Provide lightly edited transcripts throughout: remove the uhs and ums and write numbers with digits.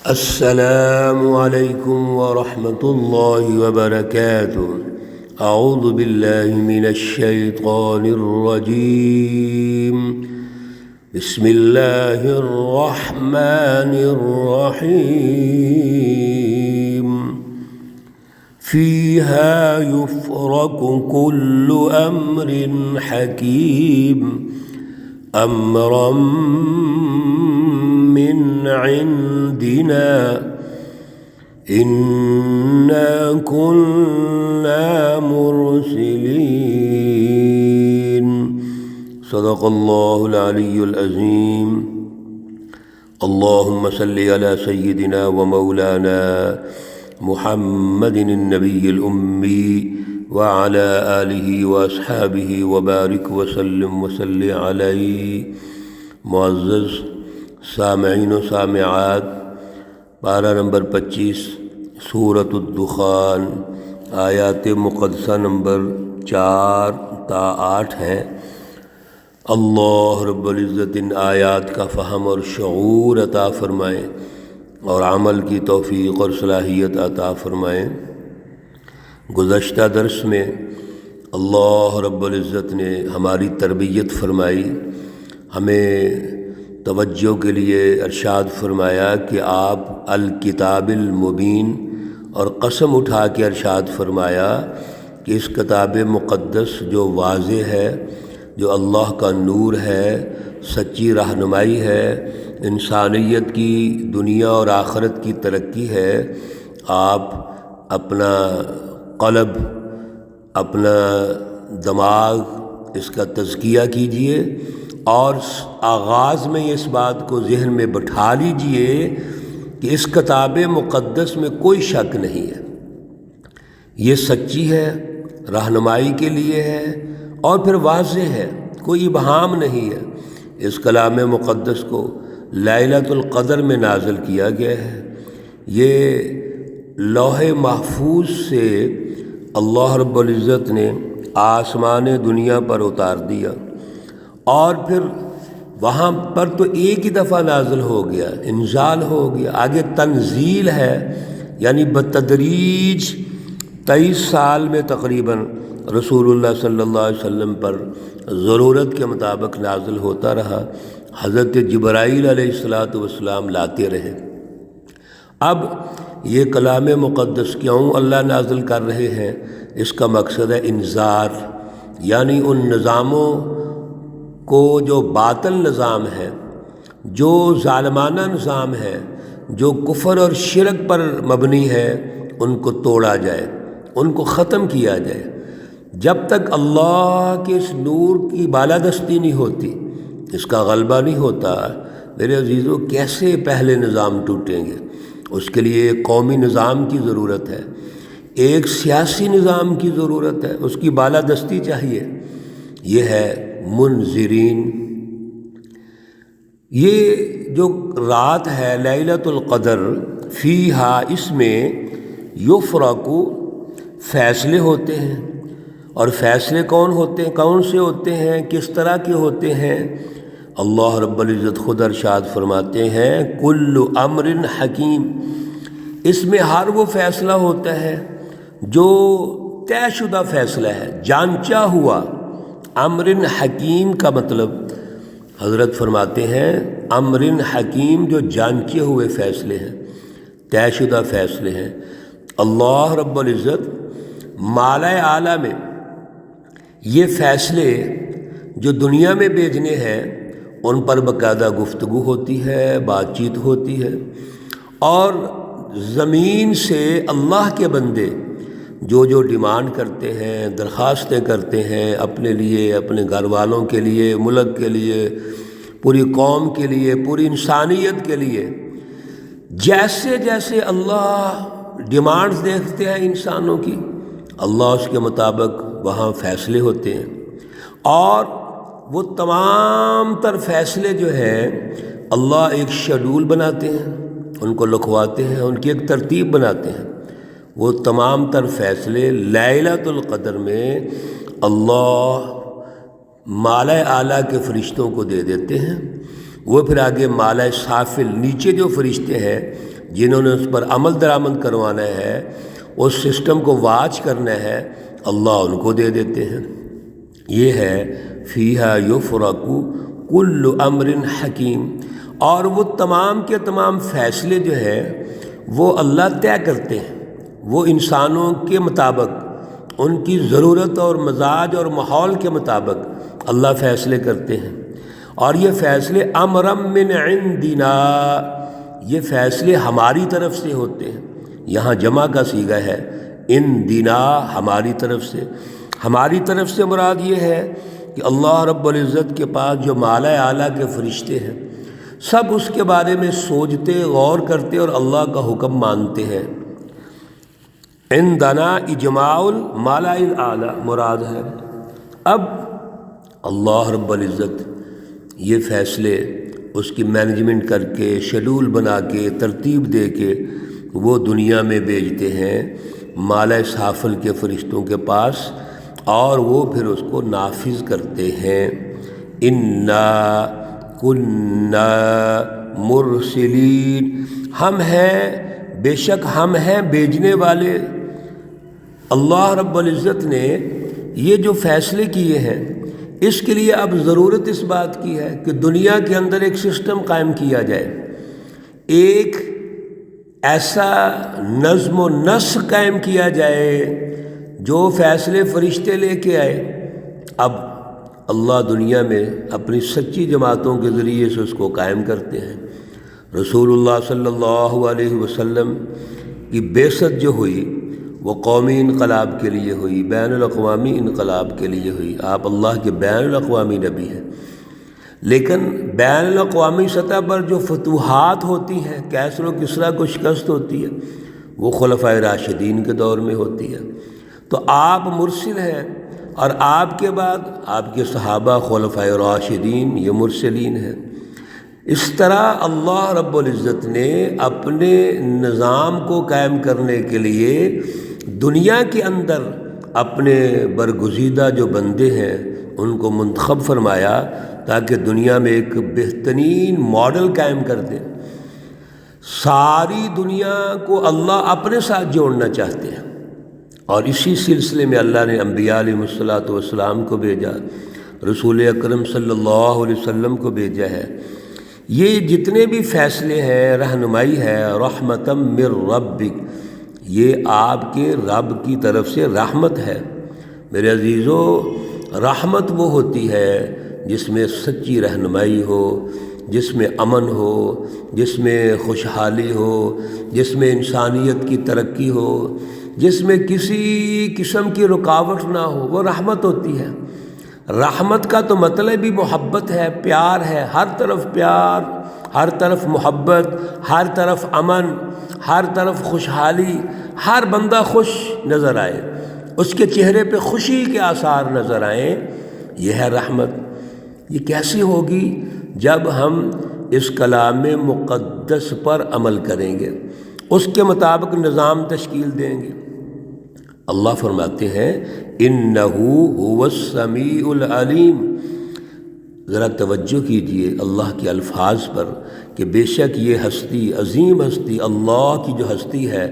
السلام علیکم ورحمۃ اللہ وبرکاتہ۔ اعوذ باللہ من الشیطان الرجیم، بسم اللہ الرحمن الرحیم۔ فیہا یفرق کل امر حکیم امرا من عندنا انا كنا مرسلین۔ صدق اللہ العلی العظیم۔ اللہم صلی علی سیدنا و مولانا محمد النبی الامی وعلى آلہ واصحابہ وبارک وسلم وصلی علیہ۔ معزز سامعین و سامعات، پارہ نمبر 25 سورۃ الدخان، آیات مقدسہ نمبر 4 تا 8 ہیں۔ اللہ رب العزت ان آیات کا فہم اور شعور عطا فرمائیں اور عمل کی توفیق اور صلاحیت عطا فرمائیں۔ گزشتہ درس میں اللہ رب العزت نے ہماری تربیت فرمائی، ہمیں توجہ کے لیے ارشاد فرمایا کہ آپ الکتاب المبین، اور قسم اٹھا کے ارشاد فرمایا کہ اس کتاب مقدس جو واضح ہے، جو اللہ کا نور ہے، سچی رہنمائی ہے، انسانیت کی دنیا اور آخرت کی ترقی ہے، آپ اپنا قلب، اپنا دماغ، اس کا تزکیہ کیجئے اور آغاز میں اس بات کو ذہن میں بٹھا لیجئے کہ اس کتاب مقدس میں کوئی شک نہیں ہے، یہ سچی ہے، رہنمائی کے لیے ہے اور پھر واضح ہے، کوئی ابہام نہیں ہے۔ اس کلام مقدس کو لیلۃ القدر میں نازل کیا گیا ہے، یہ لوح محفوظ سے اللہ رب العزت نے آسمان دنیا پر اتار دیا، اور پھر وہاں پر تو ایک ہی دفعہ نازل ہو گیا، انزال ہو گیا، آگے تنزیل ہے، یعنی بتدریج 23 سال میں تقریباً رسول اللہ صلی اللہ علیہ وسلم پر ضرورت کے مطابق نازل ہوتا رہا، حضرت جبرائیل علیہ السلام لاتے رہے۔ اب یہ کلام مقدس کیوں اللہ نازل کر رہے ہیں؟ اس کا مقصد ہے انذار، یعنی ان نظاموں کو جو باطل نظام ہے، جو ظالمانہ نظام ہے، جو کفر اور شرک پر مبنی ہے، ان کو توڑا جائے، ان کو ختم کیا جائے۔ جب تک اللہ کے اس نور کی بالادستی نہیں ہوتی، اس کا غلبہ نہیں ہوتا، میرے عزیزو، کیسے پہلے نظام ٹوٹیں گے؟ اس کے لیے ایک قومی نظام کی ضرورت ہے، ایک سیاسی نظام کی ضرورت ہے، اس کی بالادستی چاہیے۔ یہ ہے منذرین۔ یہ جو رات ہے لیلۃ القدر، فیہا، اس میں یفرق، فیصلے ہوتے ہیں، اور فیصلے کون سے ہوتے ہیں، کس طرح کے ہوتے ہیں؟ اللہ رب العزت خود ارشاد فرماتے ہیں کل امر حکیم، اس میں ہر وہ فیصلہ ہوتا ہے جو طے شدہ فیصلہ ہے، جانچا ہوا۔ امر حکیم کا مطلب حضرت فرماتے ہیں امر حکیم جو جانچے ہوئے فیصلے ہیں، طے شدہ فیصلے ہیں۔ اللہ رب العزت مالا اعلیٰ میں یہ فیصلے جو دنیا میں بھیجنے ہیں، ان پر باقاعدہ گفتگو ہوتی ہے، بات چیت ہوتی ہے، اور زمین سے اللہ کے بندے جو ڈیمانڈ کرتے ہیں، درخواستیں کرتے ہیں، اپنے لیے، اپنے گھر والوں کے لیے، ملک کے لیے، پوری قوم کے لیے، پوری انسانیت کے لیے، جیسے جیسے اللہ ڈیمانڈز دیکھتے ہیں انسانوں کی، اللہ اس کے مطابق وہاں فیصلے ہوتے ہیں، اور وہ تمام تر فیصلے جو ہیں اللہ ایک شیڈول بناتے ہیں، ان کو لکھواتے ہیں، ان کی ایک ترتیب بناتے ہیں۔ وہ تمام تر فیصلے لیلۃ القدر میں اللہ مالا اعلیٰ کے فرشتوں کو دے دیتے ہیں، وہ پھر آگے مالا سافل، نیچے جو فرشتے ہیں جنہوں نے اس پر عمل درآمد کروانا ہے، اس سسٹم کو واچ کرنا ہے، اللہ ان کو دے دیتے ہیں۔ یہ ہے فیہا یفرق کل امر حکیم، اور وہ تمام کے تمام فیصلے جو ہیں وہ اللہ طے کرتے ہیں، وہ انسانوں کے مطابق، ان کی ضرورت اور مزاج اور ماحول کے مطابق اللہ فیصلے کرتے ہیں۔ اور یہ فیصلے امرم من عندنا، یہ فیصلے ہماری طرف سے ہوتے ہیں۔ یہاں جمع کا صیغہ ہے، ان دینا، ہماری طرف سے۔ ہماری طرف سے مراد یہ ہے کہ اللہ رب العزت کے پاس جو مالا اعلیٰ کے فرشتے ہیں، سب اس کے بارے میں سوچتے، غور کرتے اور اللہ کا حکم مانتے ہیں۔ عندنا اجماع المالا الاعلیٰ مراد ہے۔ اب اللہ رب العزت یہ فیصلے اس کی مینجمنٹ کر کے، شیڈول بنا کے، ترتیب دے کے وہ دنیا میں بھیجتے ہیں مالا سافل کے فرشتوں کے پاس، اور وہ پھر اس کو نافذ کرتے ہیں۔ انا کنا مرسلین، ہم ہیں، بے شک ہم ہیں بھیجنے والے۔ اللہ رب العزت نے یہ جو فیصلے کیے ہیں، اس کے لیے اب ضرورت اس بات کی ہے کہ دنیا کے اندر ایک سسٹم قائم کیا جائے، ایک ایسا نظم و نسق قائم کیا جائے جو فیصلے فرشتے لے کے آئے۔ اب اللہ دنیا میں اپنی سچی جماعتوں کے ذریعے سے اس کو قائم کرتے ہیں۔ رسول اللہ صلی اللہ علیہ وسلم کی بعثت جو ہوئی وہ قومی انقلاب کے لیے ہوئی، بین الاقوامی انقلاب کے لیے ہوئی۔ آپ اللہ کے بین الاقوامی نبی ہیں، لیکن بین الاقوامی سطح پر جو فتوحات ہوتی ہیں، کیسر و کسریٰ کو شکست ہوتی ہے، وہ خلفائے راشدین کے دور میں ہوتی ہے۔ تو آپ مرسل ہیں، اور آپ کے بعد آپ کے صحابہ خلفائے راشدین یہ مرسلین ہیں۔ اس طرح اللہ رب العزت نے اپنے نظام کو قائم کرنے کے لیے دنیا کے اندر اپنے برگزیدہ جو بندے ہیں ان کو منتخب فرمایا تاکہ دنیا میں ایک بہترین ماڈل قائم کر دیں۔ ساری دنیا کو اللہ اپنے ساتھ جوڑنا چاہتے ہیں، اور اسی سلسلے میں اللہ نے انبیاء علیہ الصلوۃ والسلام کو بھیجا، رسول اکرم صلی اللہ علیہ وسلم کو بھیجا ہے۔ یہ جتنے بھی فیصلے ہیں، رہنمائی ہے، رحمتم من ربک، یہ آپ کے رب کی طرف سے رحمت ہے۔ میرے عزیزو، رحمت وہ ہوتی ہے جس میں سچی رہنمائی ہو، جس میں امن ہو، جس میں خوشحالی ہو، جس میں انسانیت کی ترقی ہو، جس میں کسی قسم کی رکاوٹ نہ ہو، وہ رحمت ہوتی ہے۔ رحمت کا تو مطلب بھی محبت ہے، پیار ہے، ہر طرف پیار، ہر طرف محبت، ہر طرف امن، ہر طرف خوشحالی، ہر بندہ خوش نظر آئے، اس کے چہرے پہ خوشی کے آثار نظر آئیں، یہ ہے رحمت۔ یہ کیسی ہوگی؟ جب ہم اس کلام مقدس پر عمل کریں گے، اس کے مطابق نظام تشکیل دیں گے۔ اللہ فرماتے ہیں انہو هو السمیع العلیم۔ ذرا توجہ کیجئے اللہ کے الفاظ پر کہ بے شک یہ ہستی، عظیم ہستی، اللہ کی جو ہستی ہے،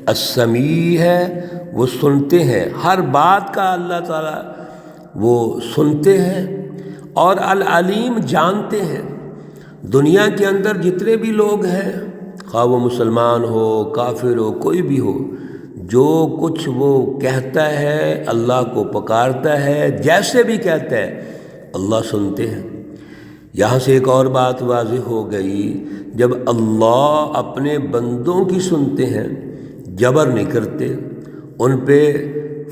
السمیع ہے، وہ سنتے ہیں، ہر بات کا اللہ تعالیٰ وہ سنتے ہیں، اور العلیم جانتے ہیں۔ دنیا کے اندر جتنے بھی لوگ ہیں، خواہ وہ مسلمان ہو، کافر ہو، کوئی بھی ہو، جو کچھ وہ کہتا ہے اللہ کو پکارتا ہے، جیسے بھی کہتا ہے اللہ سنتے ہیں۔ یہاں سے ایک اور بات واضح ہو گئی، جب اللہ اپنے بندوں کی سنتے ہیں، جبر نہیں کرتے، ان پہ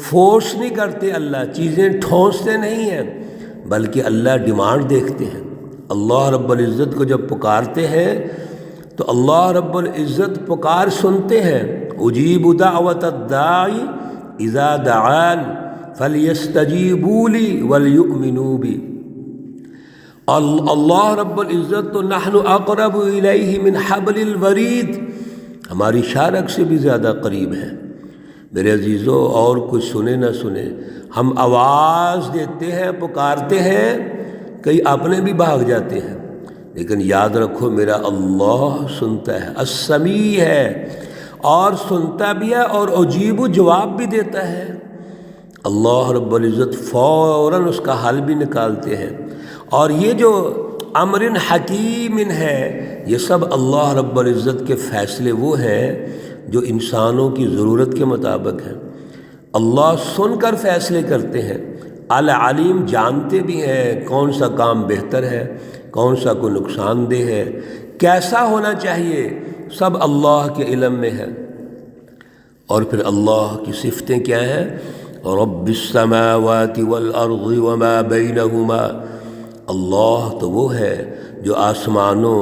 فورس نہیں کرتے، اللہ چیزیں ٹھونستے نہیں ہیں، بلکہ اللہ ڈیمانڈ دیکھتے ہیں۔ اللہ رب العزت کو جب پکارتے ہیں تو اللہ رب العزت پکار سنتے ہیں۔ اجیب دعوت الداعی اذا دعان فلیستجیبوا لی ولیؤمنوا بی۔ اللہ رب العزت تو نحن اقرب الیہ من حبل الورید، ہماری شارک سے بھی زیادہ قریب ہے۔ میرے عزیزو، اور کچھ سنے نہ سنے، ہم آواز دیتے ہیں، پکارتے ہیں، کئی اپنے بھی بھاگ جاتے ہیں، لیکن یاد رکھو میرا اللہ سنتا ہے، السمیع ہے، اور سنتا بھی ہے اور عجیب جواب بھی دیتا ہے۔ اللہ رب العزت فوراً اس کا حل بھی نکالتے ہیں۔ اور یہ جو امر حکیم ہے، یہ سب اللہ رب العزت کے فیصلے وہ ہیں جو انسانوں کی ضرورت کے مطابق ہیں۔ اللہ سن کر فیصلے کرتے ہیں، العلیم جانتے بھی ہیں کون سا کام بہتر ہے، کون سا کو نقصان دہ ہے، کیسا ہونا چاہیے، سب اللہ کے علم میں ہے۔ اور پھر اللہ کی صفتیں کیا ہیں؟ رب السماوات والارض وما بینہما، اللہ تو وہ ہے جو آسمانوں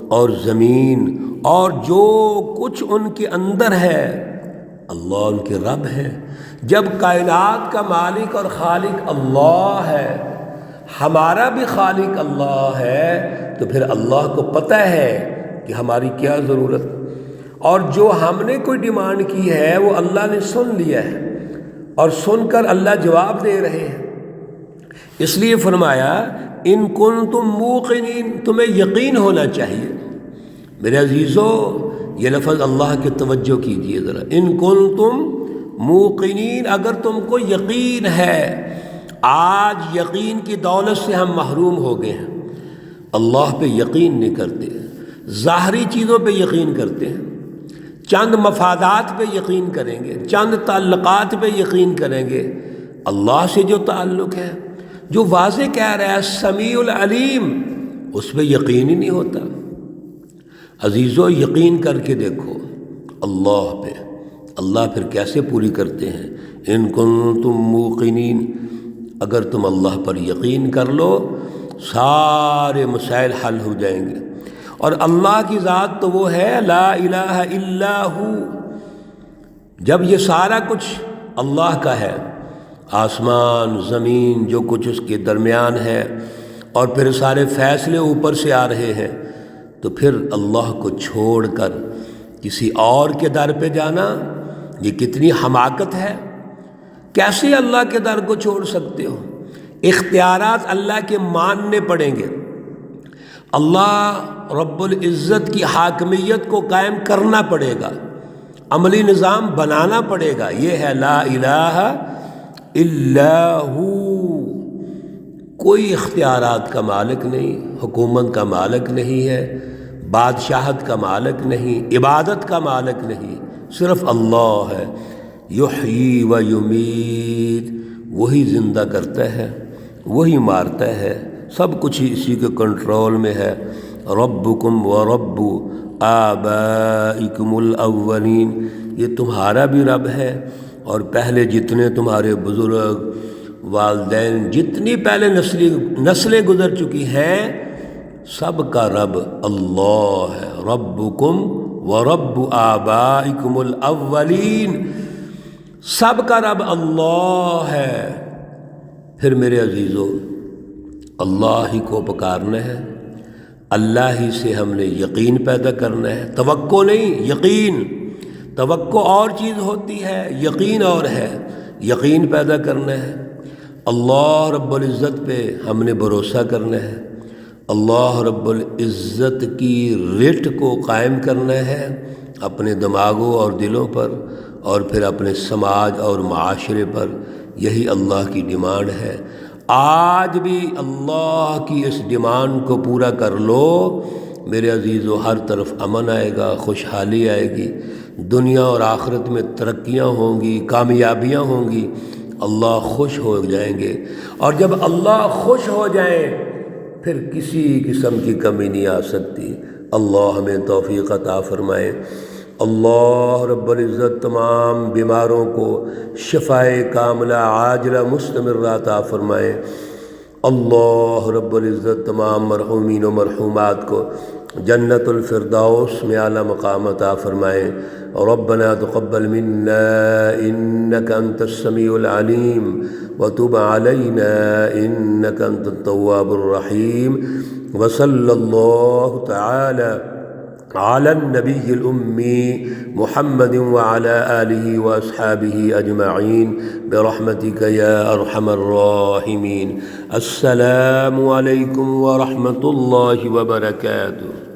اور زمین اور جو کچھ ان کے اندر ہے، اللہ ان کے رب ہے۔ جب کائنات کا مالک اور خالق اللہ ہے، ہمارا بھی خالق اللہ ہے، تو پھر اللہ کو پتہ ہے کہ ہماری کیا ضرورت، اور جو ہم نے کوئی ڈیمانڈ کی ہے وہ اللہ نے سن لیا ہے، اور سن کر اللہ جواب دے رہے ہیں۔ اس لیے فرمایا ان کنتم موقنین، تمہیں یقین ہونا چاہیے۔ میرے عزیزو یہ لفظ اللہ کی توجہ کیجئے ذرا، ان کنتم موقنین، اگر تم کو یقین ہے۔ آج یقین کی دولت سے ہم محروم ہو گئے ہیں، اللہ پہ یقین نہیں کرتے، ظاہری چیزوں پہ یقین کرتے ہیں، چند مفادات پہ یقین کریں گے، چند تعلقات پہ یقین کریں گے۔ اللہ سے جو تعلق ہے، جو واضح کہہ رہا ہے سمیع العلیم، اس پہ یقین ہی نہیں ہوتا۔ عزیزو یقین کر کے دیکھو اللہ پہ، اللہ پھر کیسے پوری کرتے ہیں۔ ان کنتم موقنین، اگر تم اللہ پر یقین کر لو سارے مسائل حل ہو جائیں گے۔ اور اللہ کی ذات تو وہ ہے لا الہ الا ہو۔ جب یہ سارا کچھ اللہ کا ہے، آسمان زمین جو کچھ اس کے درمیان ہے، اور پھر سارے فیصلے اوپر سے آ رہے ہیں، تو پھر اللہ کو چھوڑ کر کسی اور کے در پہ جانا یہ کتنی حماقت ہے۔ کیسے اللہ کے در کو چھوڑ سکتے ہو؟ اختیارات اللہ کے ماننے پڑیں گے، اللہ رب العزت کی حاکمیت کو قائم کرنا پڑے گا، عملی نظام بنانا پڑے گا۔ یہ ہے لا الہ الا ہو۔ کوئی اختیارات کا مالک نہیں، حکومت کا مالک نہیں ہے، بادشاہت کا مالک نہیں، عبادت کا مالک نہیں، صرف اللہ ہے۔ یحیی و یمیت، وہی زندہ کرتا ہے، وہی مارتا ہے، سب کچھ اسی کے کنٹرول میں ہے۔ ربکم و رب آبائکم الاولین، یہ تمہارا بھی رب ہے، اور پہلے جتنے تمہارے بزرگ والدین جتنی پہلے نسلیں گزر چکی ہیں، سب کا رب اللہ ہے۔ ربکم و رب آبائکم الاولین، سب کا رب اللہ ہے۔ پھر میرے عزیزو اللہ ہی کو پکارنا ہے، اللہ ہی سے ہم نے یقین پیدا کرنا ہے، توقع نہیں، یقین۔ توقع اور چیز ہوتی ہے، یقین اور ہے۔ یقین پیدا کرنا ہے، اللہ رب العزت پہ ہم نے بھروسہ کرنا ہے، اللہ رب العزت کی رٹ کو قائم کرنا ہے اپنے دماغوں اور دلوں پر، اور پھر اپنے سماج اور معاشرے پر۔ یہی اللہ کی ڈیمانڈ ہے۔ آج بھی اللہ کی اس ڈیمانڈ کو پورا کر لو میرے عزیزو، ہر طرف امن آئے گا، خوشحالی آئے گی، دنیا اور آخرت میں ترقیاں ہوں گی، کامیابیاں ہوں گی، اللہ خوش ہو جائیں گے۔ اور جب اللہ خوش ہو جائیں پھر کسی قسم کی کمی نہیں آ سکتی۔ اللہ ہمیں توفیق عطا فرمائے۔ اللہ رب العزت تمام بیماروں کو شفائے کاملہ عاجلہ مستمرہ عطا فرمائے۔ اللہ رب العزت تمام مرحومین و مرحومات کو جنت الفردوس میں اعلیٰ مقام عطا فرمائے۔ ربنا تقبل منا انك انت السميع العليم وتب علينا انك انت التواب الرحيم، وصلى الله تعالى على النبي الأمي محمد وعلى آله وأصحابه أجمعين برحمتك يا أرحم الراحمين. السلام عليكم ورحمة الله وبركاته.